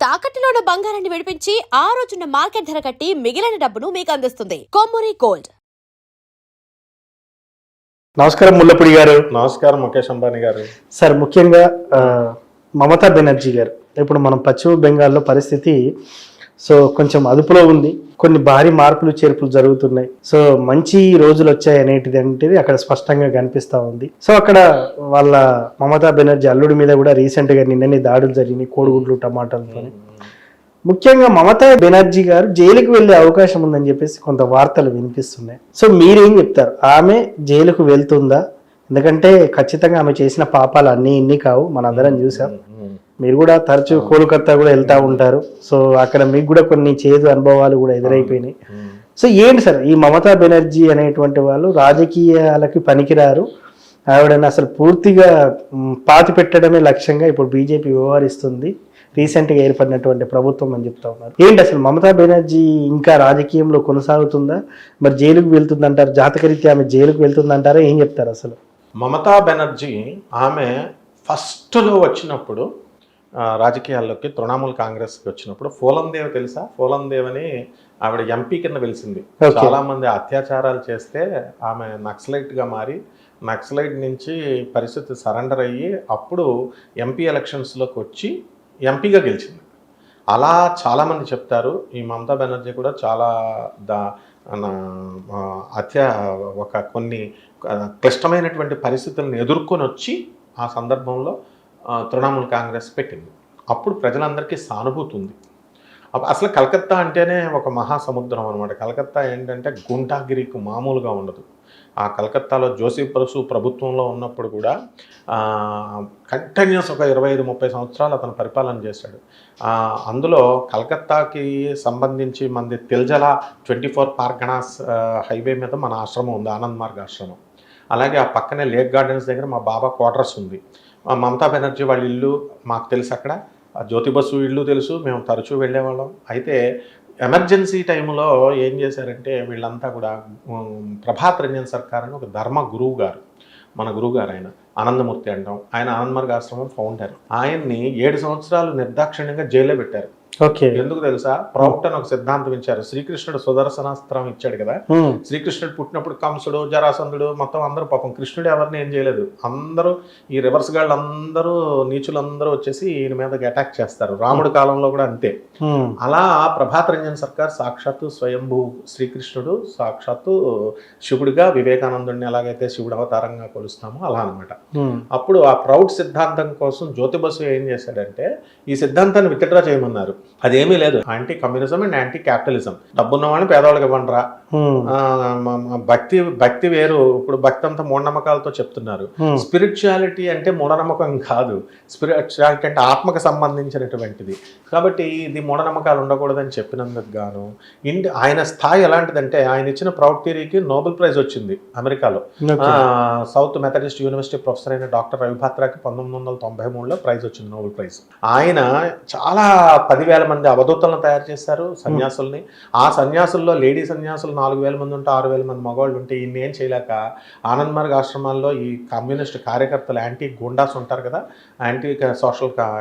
తాకట్టులో ఉన్న బంగారాన్ని విడిపించి ఆ రోజున్న మార్కెట్ ధర కట్టి మిగిలిన డబ్బును మీకు అందిస్తుంది కొమ్మూరి గోల్డ్. నమస్కారం ముల్లపూడి గారు. నమస్కారం ముఖేష్ అంబానీ గారు. సార్, ముఖ్యంగా మమతా బెనర్జీ గారు ఇప్పుడు మనం పశ్చిమ బెంగాల్లో పరిస్థితి కొంచెం అదుపులో ఉంది. కొన్ని భారీ మార్పులు చేర్పులు జరుగుతున్నాయి. మంచి రోజులు వచ్చాయి అనేది అక్కడ స్పష్టంగా కనిపిస్తా ఉంది. అక్కడ వాళ్ళ మమతా బెనర్జీ అల్లుడి మీద కూడా రీసెంట్ గా నిన్ననే దాడులు జరిగినాయి, కోడిగుడ్లు టమాటాలతో. ముఖ్యంగా మమతా బెనర్జీ గారు జైలుకు వెళ్లే అవకాశం ఉందని చెప్పేసి కొంత వార్తలు వినిపిస్తున్నాయి. మీరేం చెప్తారు? ఆమె జైలుకు వెళ్తుందా? ఎందుకంటే ఖచ్చితంగా ఆమె చేసిన పాపాలు అన్ని ఇన్ని కావు, మనందరం చూసాం. మీరు కూడా తరచూ కోల్కతా కూడా వెళ్తా ఉంటారు. అక్కడ మీకు కూడా కొన్ని చేదు అనుభవాలు కూడా ఎదురైపోయినాయి. ఏంటి సార్, ఈ మమతా బెనర్జీ అనేటువంటి వాళ్ళు రాజకీయాలకి పనికిరారు, ఆవిడని అసలు పూర్తిగా పాతి పెట్టడమే లక్ష్యంగా ఇప్పుడు బీజేపీ వ్యవహరిస్తుంది, రీసెంట్గా ఏర్పడినటువంటి ప్రభుత్వం అని చెప్తా ఉన్నారు. ఏంటి అసలు మమతా బెనర్జీ ఇంకా రాజకీయంలో కొనసాగుతుందా? మరి జైలుకు వెళ్తుందంటారు, జాతకరీత్యా ఆమె జైలుకు వెళ్తుందంటారా? ఏం చెప్తారు అసలు? మమతా బెనర్జీ ఆమె ఫస్ట్లో వచ్చినప్పుడు రాజకీయాల్లోకి తృణమూల్ కాంగ్రెస్కి వచ్చినప్పుడు ఫోలందేవ్ తెలుసా? ఫోలందేవ్ అని ఆవిడ ఎంపీ కింద వెలిసింది. చాలా మంది అత్యాచారాలు చేస్తే ఆమె నక్సలైట్గా మారి నక్సలైట్ నుంచి పరిస్థితి సరెండర్ అయ్యి అప్పుడు ఎంపీ ఎలక్షన్స్లోకి వచ్చి ఎంపీగా గెలిచింది. అలా చాలామంది చెప్తారు. ఈ మమతా బెనర్జీ కూడా చాలా కొన్ని క్లిష్టమైనటువంటి పరిస్థితులను ఎదుర్కొని వచ్చి ఆ సందర్భంలో తృణమూల్ కాంగ్రెస్ పెట్టింది. అప్పుడు ప్రజలందరికీ సానుభూతి ఉంది. అసలు కలకత్తా అంటేనే ఒక మహాసముద్రం అనమాట. కలకత్తా ఏంటంటే గుంటాగిరికి మామూలుగా ఉండదు. ఆ కలకత్తాలో జోసెఫ్ బసు ప్రభుత్వంలో ఉన్నప్పుడు కూడా కంటిన్యూస్ ఒక 25-30 సంవత్సరాలు అతను పరిపాలన చేశాడు. అందులో కలకత్తాకి సంబంధించి మనది తిల్జల 24 పార్గనాస్ హైవే మీద మన ఆశ్రమం ఉంది, ఆనంద్ మార్గ్ ఆశ్రమం. అలాగే ఆ పక్కనే లేక్ గార్డెన్స్ దగ్గర మా బాబా క్వార్టర్స్ ఉంది. మమతా బెనర్జీ వాళ్ళ ఇల్లు మాకు తెలుసు, అక్కడ జ్యోతి బసు ఇల్లు తెలుసు, మేము తరచూ వెళ్ళేవాళ్ళం. అయితే ఎమర్జెన్సీ టైంలో ఏం చేశారంటే వీళ్ళంతా కూడా ప్రభాత్ రంజన్ సర్కార్ అని ఒక ధర్మ గురువు గారు, మన గురువు గారు, ఆయన ఆనందమూర్తి అంటాం, ఆయన ఆనందమార్గ్ ఆశ్రమం ఫౌండర్. ఆయన్ని 7 సంవత్సరాలు నిర్దాక్షిణ్యంగా జైల్లో పెట్టారు. ఎందుకు తెలుసా? ప్రౌక్ట్ అని ఒక సిద్ధాంతం ఇచ్చారు. శ్రీకృష్ణుడు సుదర్శనాస్త్రం ఇచ్చాడు కదా. శ్రీకృష్ణుడు పుట్టినప్పుడు కంసుడు, జరాసంధుడు మొత్తం అందరూ, పాపం కృష్ణుడు ఎవరిని ఏం చేయలేదు, అందరూ ఈ రివర్స్ గాళ్ళు అందరూ నీచులందరూ వచ్చేసి ఈయన మీదకి అటాక్ చేస్తారు. రాముడి కాలంలో కూడా అంతే. అలా ప్రభాత్ రంజన్ సర్కార్ సాక్షాత్తు స్వయంభూ శ్రీకృష్ణుడు సాక్షాత్తు శివుడిగా, వివేకానందుడిని ఎలాగైతే శివుడు అవతారంగా కొలుస్తామో అలా అనమాట. అప్పుడు ఆ ప్రౌడ్ సిద్ధాంతం కోసం జ్యోతి బసు ఏం చేశాడంటే ఈ సిద్ధాంతాన్ని విత్డ్రా చేయమన్నారు. అదేమీ లేదు, anti communism and anti capitalism. డబ్బున్న వాళ్ళని పేదవాళ్ళకి ఇవ్వండిరా. భక్తి వేరు. ఇప్పుడు భక్తి అంతా మూఢనమ్మకాలతో చెప్తున్నారు. స్పిరిచువాలిటీ అంటే మూఢనమ్మకం కాదు, స్పిరిచువాలిటీ అంటే ఆత్మకు సంబంధించినటువంటిది. కాబట్టి ఇది మూఢనమ్మకాలు ఉండకూడదని చెప్పినందుకు గాను ఆయన స్థాయి ఎలాంటిదంటే ఆయన ఇచ్చిన ప్రౌడ్ థియరీకి నోబెల్ ప్రైజ్ వచ్చింది అమెరికాలో. సౌత్ మెథడిస్ట్ యూనివర్సిటీ ప్రొఫెసర్ అయిన డాక్టర్ రవిభాత్రాకి 1993లో ప్రైజ్ వచ్చింది, నోబెల్ ప్రైజ్. ఆయన చాలా 10,000 మంది అవధూతలను తయారు చేశారు, సన్యాసుల్ని. ఆ సన్యాసుల్లో లేడీ సన్యాసులు 4,000 మంది ఉంటే 6,000 మంది మగవాళ్ళు ఉంటే ఈయన ఏం చేయలేక ఆనంద్ మార్గ్ ఆశ్రమాల్లో ఈ కమ్యూనిస్ట్ కార్యకర్తలు, యాంటీ గూండాస్ ఉంటారు కదా,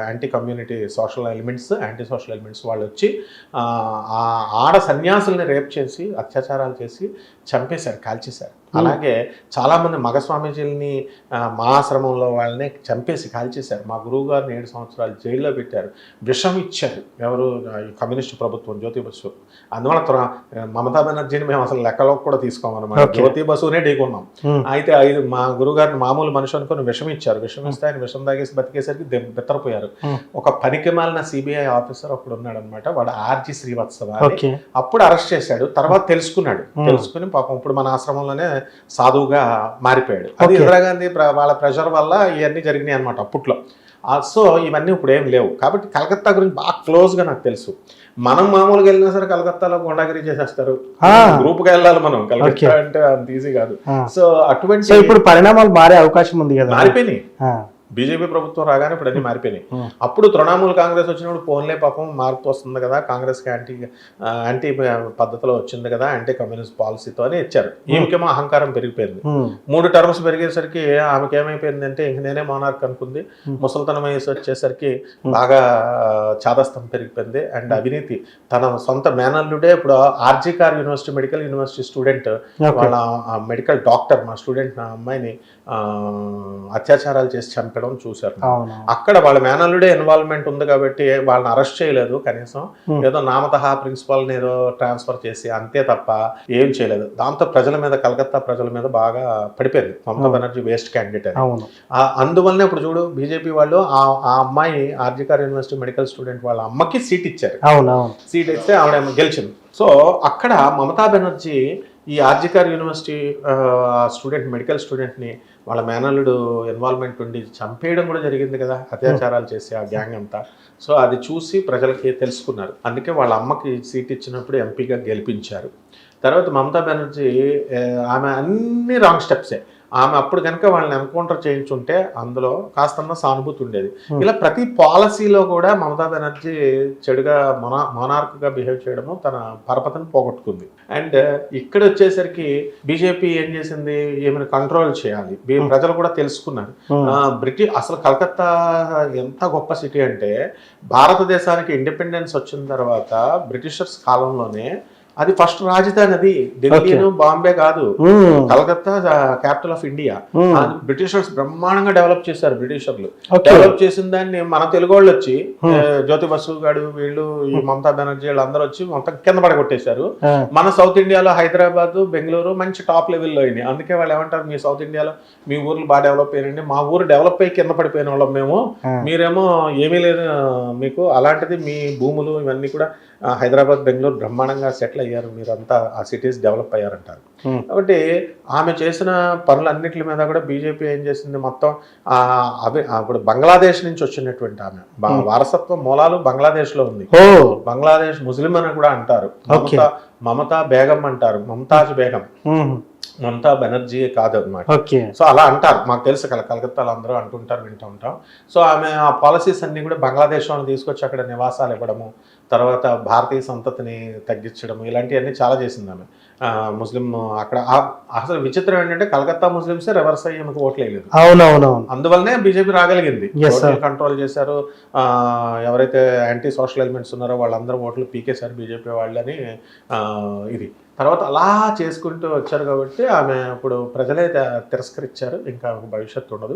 anti community social elements, anti social elements వాళ్ళు వచ్చి ఆడ సన్యాసుల్ని రేప్ చేసి అత్యాచారాలు చేసి చంపేశారు, కాల్చేశారు. అలాగే చాలామంది మగ స్వామీజీలని మా ఆశ్రమంలో వాళ్ళని చంపేసి కాల్చేశారు. మా గురువు గారిని 7 సంవత్సరాలు జైల్లో పెట్టారు, విషం ఇచ్చారు. ఎవరు? ఈ కమ్యూనిస్ట్ ప్రభుత్వం, జ్యోతి బసు. అందువల్ల మమతా బెనర్జీని మేము అసలు లెక్కలోకి కూడా తీసుకోమన్నమాట. జ్యోతి బసునే ఢీకున్నాం. అయితే మా గురువు గారిని మామూలు మనిషి అనుకుని విషం ఇచ్చారు. విషం ఇస్తే ఆయన విషం తాగేసి బతికేసరికి బెత్తరపోయారు. ఒక పనికి మాలిన సిబిఐ ఆఫీసర్ ఒకడు ఉన్నాడు అనమాట, వాడు ఆర్జీ శ్రీవత్సవ. అప్పుడు అరెస్ట్ చేశాడు. తర్వాత తెలుసుకుని పాపం ఇప్పుడు మన ఆశ్రమంలోనే సాధువుగా మారిపోయాడు. అది ఇందిరాగాంధీ వాళ్ళ ప్రెషర్ వల్ల ఇవన్నీ జరిగినాయి అనమాట అప్పట్లో. ఇవన్నీ ఇప్పుడు ఏం లేవు. కాబట్టి కలకత్తా గురించి బాగా క్లోజ్గా నాకు తెలుసు. మనం మామూలుగా వెళ్ళినా సరే కలకత్తాలో గుండాగిరి చేసేస్తారు. గ్రూప్గా వెళ్ళాలి మనం, కలకత్తా అంటే అంత ఈజీ కాదు. అటువంటి ఇప్పుడు పరిణామాలు మారే అవకాశం ఉంది కదా, మారిపోయినాయి. బీజేపీ ప్రభుత్వం రాగానే ఇప్పుడు అన్ని మారిపోయినాయి. అప్పుడు తృణమూల్ కాంగ్రెస్ వచ్చినప్పుడు పోన్లే పాపం మార్పు వస్తుంది కదా, కాంగ్రెస్కి యాంటీ పద్ధతిలో వచ్చింది కదా, యాంటీ కమ్యూనిస్ట్ పాలసీతో అని ఇచ్చారు. ఈమెకేమో అహంకారం పెరిగిపోయింది. 3 టర్మ్స్ పెరిగేసరికి ఆమెకి ఏమైపోయింది అంటే ఇంక నేనే మోనార్క్ అనుకుంది. ముసలితనం వయసు వచ్చేసరికి బాగా చాదస్తం పెరిగిపోయింది. అండ్ అవినీతి, తన సొంత మేనల్లుడే ఇప్పుడు RG Kar university medical university student, వాళ్ళ మెడికల్ డాక్టర్ మా స్టూడెంట్ నా అమ్మాయిని అత్యాచారాలు చేసి చంపడం చూశారు. అక్కడ వాళ్ళ మేనల్లుడే ఇన్వాల్వ్మెంట్ ఉంది కాబట్టి వాళ్ళని అరెస్ట్ చేయలేదు, కనీసం ఏదో నామతహా ప్రిన్సిపాల్ని ఏదో ట్రాన్స్ఫర్ చేసి అంతే తప్ప ఏం చేయలేదు. దాంతో ప్రజల మీద, కలకత్తా ప్రజల మీద బాగా పడిపోయింది మమతా బెనర్జీ వేస్ట్ క్యాండిడేట్ అని. అందువల్లనే ఇప్పుడు చూడు బీజేపీ వాళ్ళు ఆ అమ్మాయి ఆర్జీకార్ యూనివర్సిటీ మెడికల్ స్టూడెంట్ వాళ్ళ అమ్మకి సీట్ ఇచ్చారు. సీట్ ఇస్తే ఆవిడ గెలిచింది. సో అక్కడ మమతా బెనర్జీ ఈ ఆర్జీకార్ యూనివర్సిటీ స్టూడెంట్, మెడికల్ స్టూడెంట్ని వాళ్ళ మేనల్లుడు ఇన్వాల్వ్మెంట్ ఉండి చంపేయడం కూడా జరిగింది కదా, అత్యాచారాలు చేసి ఆ గ్యాంగ్ అంతా. సో అది చూసి ప్రజలకి తెలుసుకున్నారు. అందుకే వాళ్ళ అమ్మకి సీట్ ఇచ్చినప్పుడు ఎంపీగా గెలిపించారు. తర్వాత మమతా బెనర్జీ ఆమె అన్ని రాంగ్ స్టెప్సే. ఆమె అప్పుడు కనుక వాళ్ళని ఎన్కౌంటర్ చేయించుంటే అందులో కాస్తన్న సానుభూతి ఉండేది. ఇలా ప్రతి పాలసీలో కూడా మమతా బెనర్జీ చెడుగా మొనార్క్గా బిహేవ్ చేయడము, తన పరపతిని పోగొట్టుకుంది. అండ్ ఇక్కడ వచ్చేసరికి బీజేపీ ఏం చేసింది, ఏమైనా కంట్రోల్ చేయాలి. ప్రజలు కూడా తెలుసుకున్నారు. అసలు కలకత్తా ఎంత గొప్ప సిటీ అంటే, భారతదేశానికి ఇండిపెండెన్స్ వచ్చిన తర్వాత బ్రిటిషర్స్ కాలంలోనే అది ఫస్ట్ రాజధాని. అది ఢిల్లీను బాంబే కాదు, Calcutta capital of India. Britishers బ్రహ్మాండంగా డెవలప్ చేశారు. బ్రిటిషర్లు డెవలప్ చేసిన దాన్ని మన తెలుగు వాళ్ళు వచ్చి, జ్యోతి బసు గారు వీళ్ళు, ఈ మమతా బెనర్జీ వీళ్ళు అందరూ వచ్చి మొత్తం కింద పడగొట్టేశారు. మన సౌత్ ఇండియాలో హైదరాబాద్, బెంగళూరు మంచి టాప్ లెవెల్లో అయినాయి. అందుకే వాళ్ళు ఏమంటారు, మీ సౌత్ ఇండియాలో మీ ఊర్లు బాగా డెవలప్ అయ్యారండి, మా ఊరు డెవలప్ అయ్యి కింద పడిపోయిన వాళ్ళం మేము, మీరేమో ఏమీ లేదు మీకు. అలాంటిది మీ భూములు ఇవన్నీ కూడా హైదరాబాద్, బెంగళూరు బ్రహ్మాండంగా సెటిల్ అయ్యారు, మీరంతా ఆ సిటీస్ డెవలప్ అయ్యారంటారు. కాబట్టి ఆమె చేసిన పనులన్నిటి మీద కూడా బీజేపీ ఏం చేసింది, మొత్తం అప్పుడు బంగ్లాదేశ్ నుంచి వచ్చినటువంటి ఆమె వారసత్వ మూలాలు బంగ్లాదేశ్లో ఉంది. బంగ్లాదేశ్ ముస్లిం అని కూడా అంటారు. మమతా బేగం అంటారు, మమతాజ్ బేగం, మమతా బెనర్జీ కాదు అనమాట. సో అలా అంటారు, మాకు తెలుసు కలకత్తాలో అందరూ అంటుంటారు, వింటూ ఉంటాం. సో ఆమె ఆ పాలసీస్ అన్ని కూడా బంగ్లాదేశ్ వాళ్ళని తీసుకొచ్చి అక్కడ నివాసాలు ఇవ్వడము, తర్వాత భారతీయ సంతతిని తగ్గించడము, ఇలాంటివన్నీ చాలా చేసింది ఆమె. ముస్లిం అక్కడ అసలు విచిత్రం ఏంటంటే కలకత్తా ముస్లింసే రివర్స్ అయ్యి ఆమెకు ఓట్లు వేయలేదు. అందువల్లనే బీజేపీ రాగలిగింది. కంట్రోల్ చేశారు. ఎవరైతే యాంటీ సోషల్ ఎలిమెంట్స్ ఉన్నారో వాళ్ళందరూ ఓట్లు పీకేశారు బీజేపీ వాళ్ళని. ఇది తర్వాత అలా చేసుకుంటూ వచ్చారు కాబట్టి ఆమె ఇప్పుడు ప్రజలే తిరస్కరించారు, ఇంకా భవిష్యత్తు ఉండదు.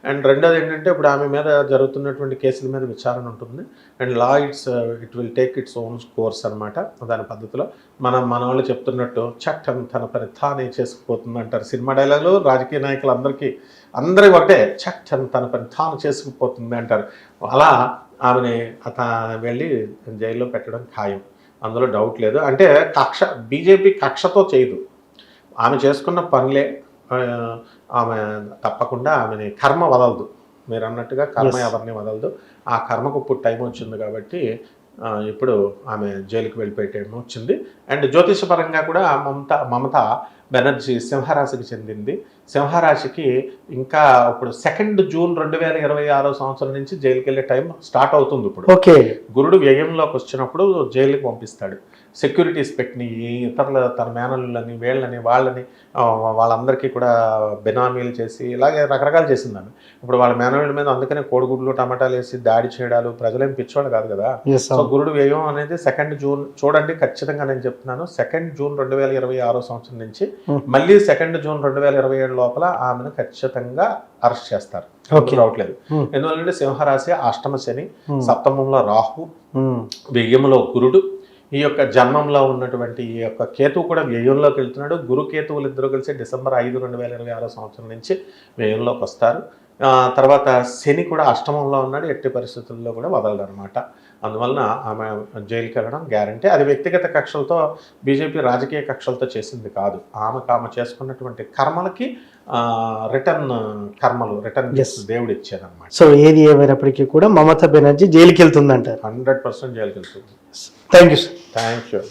అండ్ రెండోది ఏంటంటే, ఇప్పుడు ఆమె మీద జరుగుతున్నటువంటి కేసుల మీద విచారణ ఉంటుంది. And law it will take its own course అనమాట. దాని పద్ధతిలో మన వాళ్ళు చెప్తున్నట్టు చట్టం తన పని తానే చేసుకుపోతుంది అంటారు సినిమా డైలాగులు. రాజకీయ నాయకులు అందరికీ ఒకటే, చట్టం తన పని తాను చేసుకుపోతుంది అంటారు. అలా ఆమెని వెళ్ళి జైల్లో పెట్టడం ఖాయం, అందులో డౌట్ లేదు. అంటే బీజేపీ కక్షతో చేయదు, ఆమె చేసుకున్న పనులే. ఆమె తప్పకుండా ఆమెని కర్మ వదలదు. మీరు అన్నట్టుగా కర్మ ఎవరిని వదలదు. ఆ కర్మకు ఇప్పుడు టైం వచ్చింది కాబట్టి ఇప్పుడు ఆమె జైలుకి వెళ్ళిపోయే టైం వచ్చింది. అండ్ జ్యోతిషపరంగా కూడా మమతా బెనర్జీ సింహరాశికి చెందింది. సింహరాశికి ఇంకా ఇప్పుడు 2 జూన్ 2026 సంవత్సరం నుంచి జైలుకి వెళ్ళే టైం స్టార్ట్ అవుతుంది. ఇప్పుడు గురుడు వ్యయంలోకి వచ్చినప్పుడు జైలుకి పంపిస్తాడు. సెక్యూరిటీస్ పెట్టిన ఇతరుల తన మేనల్ని, వీళ్ళని, వాళ్ళందరికీ కూడా బినామీలు చేసి ఇలాగే రకరకాలు చేసిందని. ఇప్పుడు వాళ్ళ మేనల్ని మీద అందుకనే కోడిగుడ్లు టమాటాలు వేసి దాడి చేయడాలు. ప్రజలేం పిచ్చోళ్ళు కాదు కదా. సో గురుడు వ్యయం అనేది 2 జూన్ చూడండి, ఖచ్చితంగా నేను చెప్తున్నాను. 2 జూన్ 2026 సంవత్సరం నుంచి మళ్ళీ 2 జూన్ 2027 లోపల ఆమెను ఖచ్చితంగా అరెస్ట్ చేస్తారు. రావట్లేదు. ఎందువల్లంటే సింహరాశి అష్టమ శని, సప్తమంలో రాహు, వ్యయంలో గురుడు, ఈ యొక్క జన్మంలో ఉన్నటువంటి ఈ యొక్క కేతువు కూడా వ్యయంలోకి వెళ్తున్నాడు. గురు కేతువులు ఇద్దరు కలిసి డిసెంబర్ 5, 2026 సంవత్సరం నుంచి వ్యయంలోకి వస్తారు. తర్వాత శని కూడా అష్టమంలో ఉన్నాడు, ఎట్టి పరిస్థితుల్లో కూడా వదలడు అనమాట. అందువలన ఆమె జైలుకి వెళ్ళడం గ్యారంటీ. అది వ్యక్తిగత కక్షలతో, బీజేపీ రాజకీయ కక్షలతో చేసింది కాదు. ఆమె చేసుకున్నటువంటి కర్మలకి రిటర్న్ దేవుడు ఇచ్చారనమాట. సో ఏది ఏమైనప్పటికీ కూడా మమతా బెనర్జీ జైలుకి వెళ్తుందంటారు. 100% జైలుకి వెళ్తుంది. Thank you sir. Thank you.